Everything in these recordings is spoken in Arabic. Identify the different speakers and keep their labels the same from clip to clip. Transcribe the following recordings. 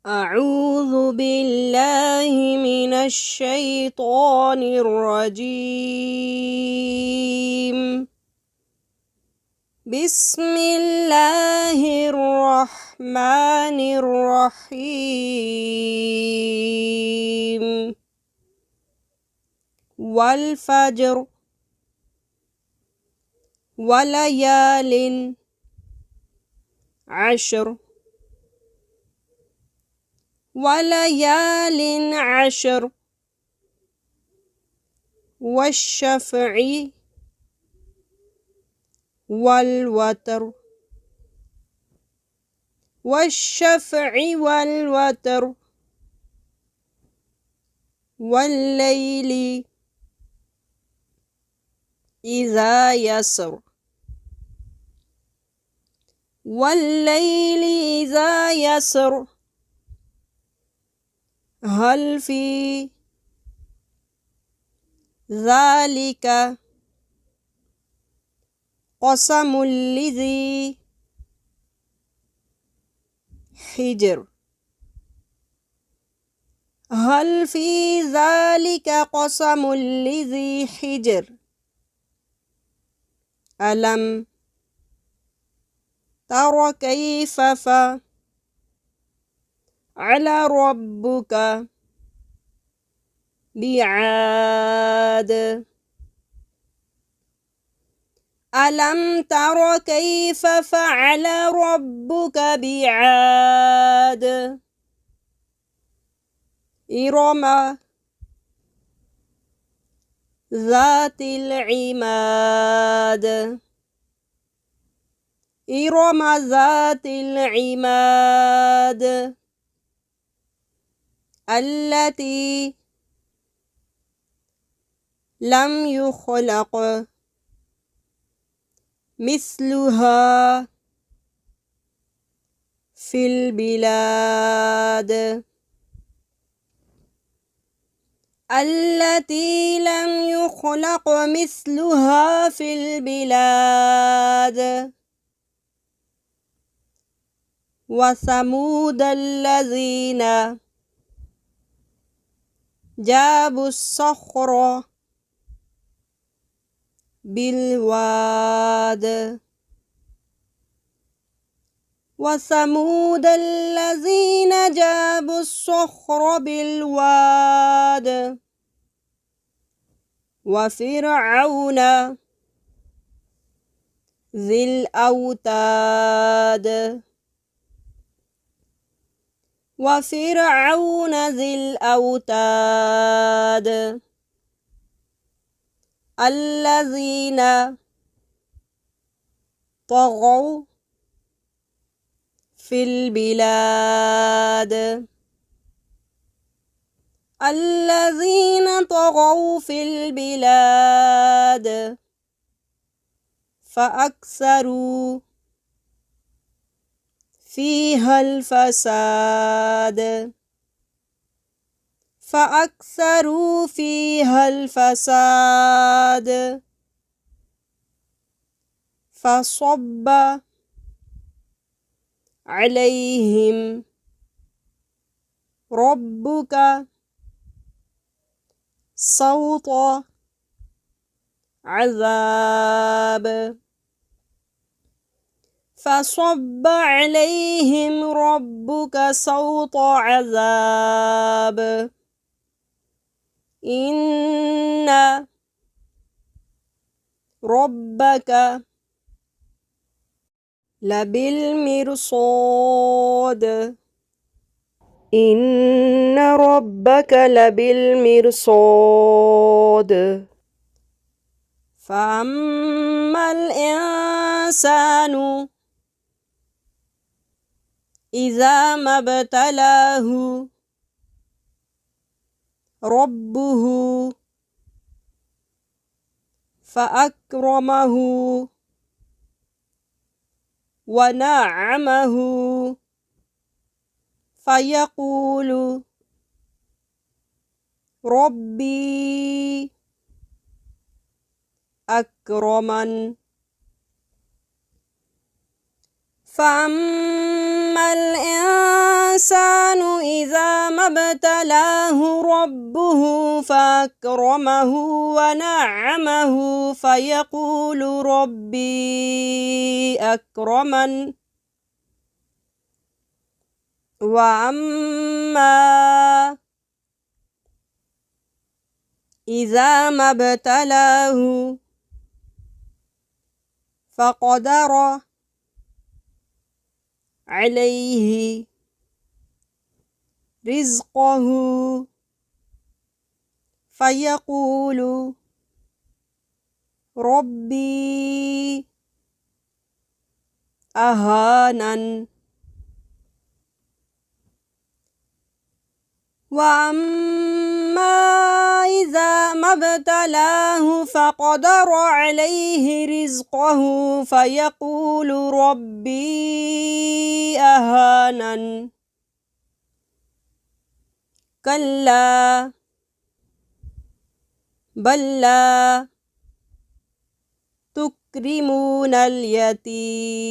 Speaker 1: أعوذ بالله من الشيطان الرجيم. بسم الله الرحمن الرحيم. والفجر وليال عشر وليال عشر والشفع والوتر والشفع والوتر والليل إذا يسر والليل إذا يسر هل في ذلك قسم لذي حجر هل في ذلك قسم لذي حجر ألم تر كيف فعل ربك بعاد ألم تر كيف فعل ربك بعاد إرم ذات العماد إرم ذات العماد التي لم يخلق مثلها في البلاد التي لم يخلق مثلها في البلاد وثمود الذين جابوا الصخر بالواد وثمود الذين جابوا الصخر بالواد وفرعون ذي الأوتاد وفرعون ذي الأوتاد الذين طغوا في البلاد الذين طغوا في البلاد فأكثروا فيها الفساد فأكثروا فيها الفساد فصب عليهم ربك صوت عذاب فصب عليهم ربك صوت عذاب إن ربك لبالمرصاد إن ربك لبالمرصاد فأما الإنسان إذا ما ابتلاه ربه فأكرمه ونعمه فيقول ربي أكرمن فأما الإنسان ابتلاه ربه فأكرمه ونعمه فيقول ربي أكرمن وأما إذا ما ابتلاه فقدر عليه رزقه فيقول ربي أهانن وأما إذا ما ابتلاه فقدر عليه رزقه فيقول ربي أهانن كلا بل لا تكرمون اليتيم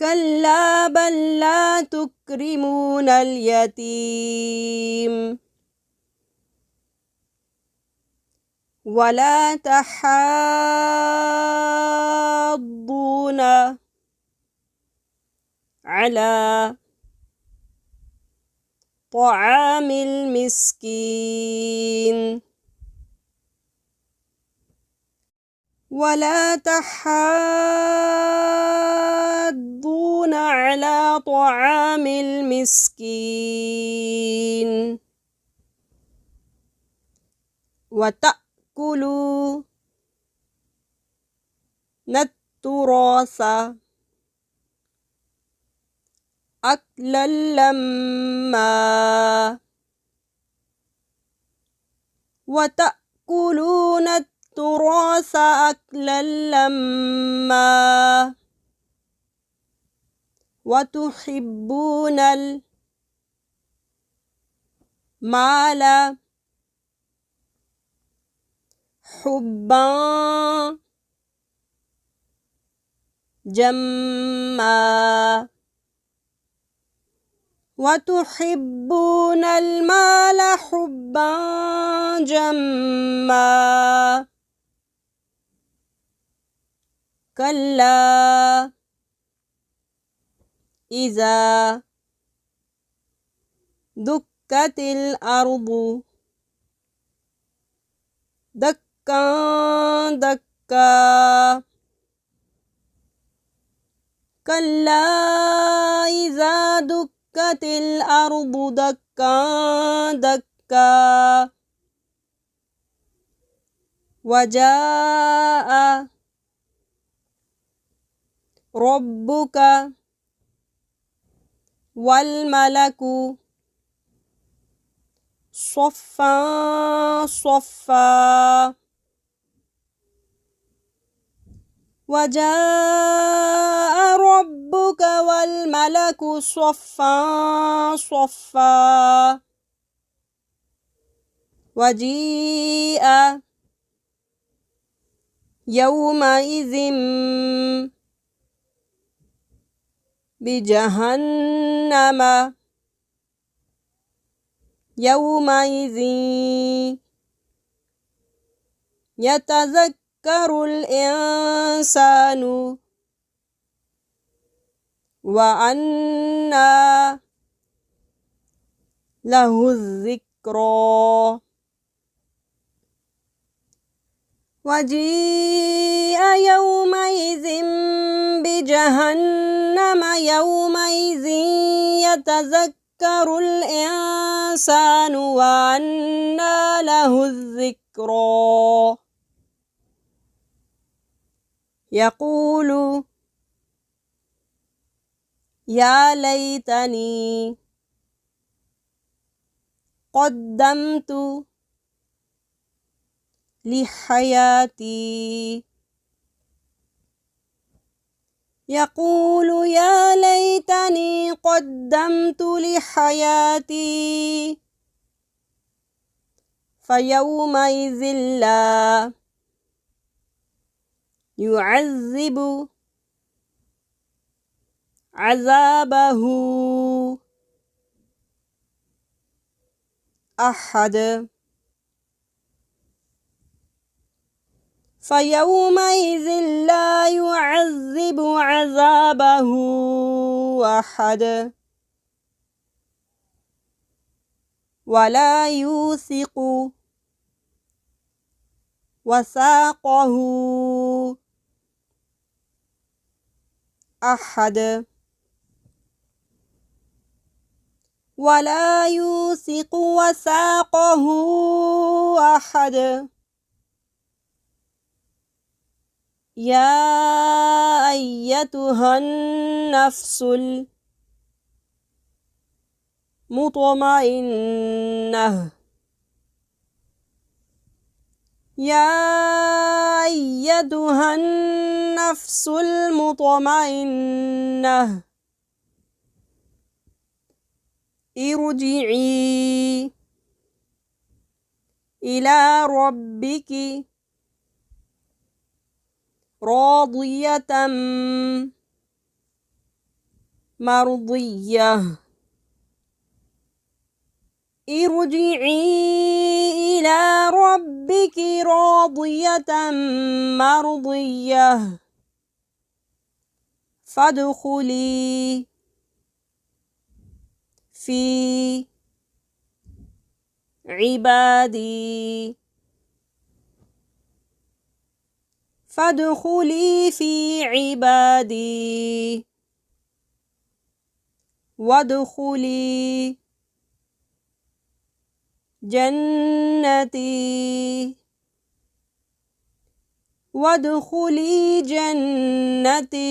Speaker 1: كلا بل لا تكرمون اليتيم ولا تحاضون على طعام المسكين ولا تحاضون على طعام المسكين وتأكلون التراث أكلا لما وتأكلون التراث أكلا لما وتحبون المال حبا جما وتحبون المال حبا جما كلا إذا دكت الأرض دكا دكا كلا إذا دكت الأرض دكا دكا وجاء ربك والملك صفا صفا وجاء ربك والملك صفا صفا وجيء يومئذ بجهنم يومئذ يتذكر الإنسان وأنى له الذكرى وجيء يومئذ بجهنم يومئذ يتذكر الإنسان وأنى له الذكرى يقول يا ليتني قدمت لحياتي يقول يا ليتني قدمت لحياتي فيومئذ لا يعذب عذابه أحد فيومئذ لا يعذب عذابه أحد ولا يوثق وثاقه أحد ولا يوثق وثاقه أحد يا أيتها النفس المطمئنة يا أيتها النفس المطمئنة ارجعي إلى ربك راضية مرضية ارجعي إلى ربك راضية مرضية فادخلي في عبادي فادخلي في عبادي وادخلي جنتي وادخلي جنتي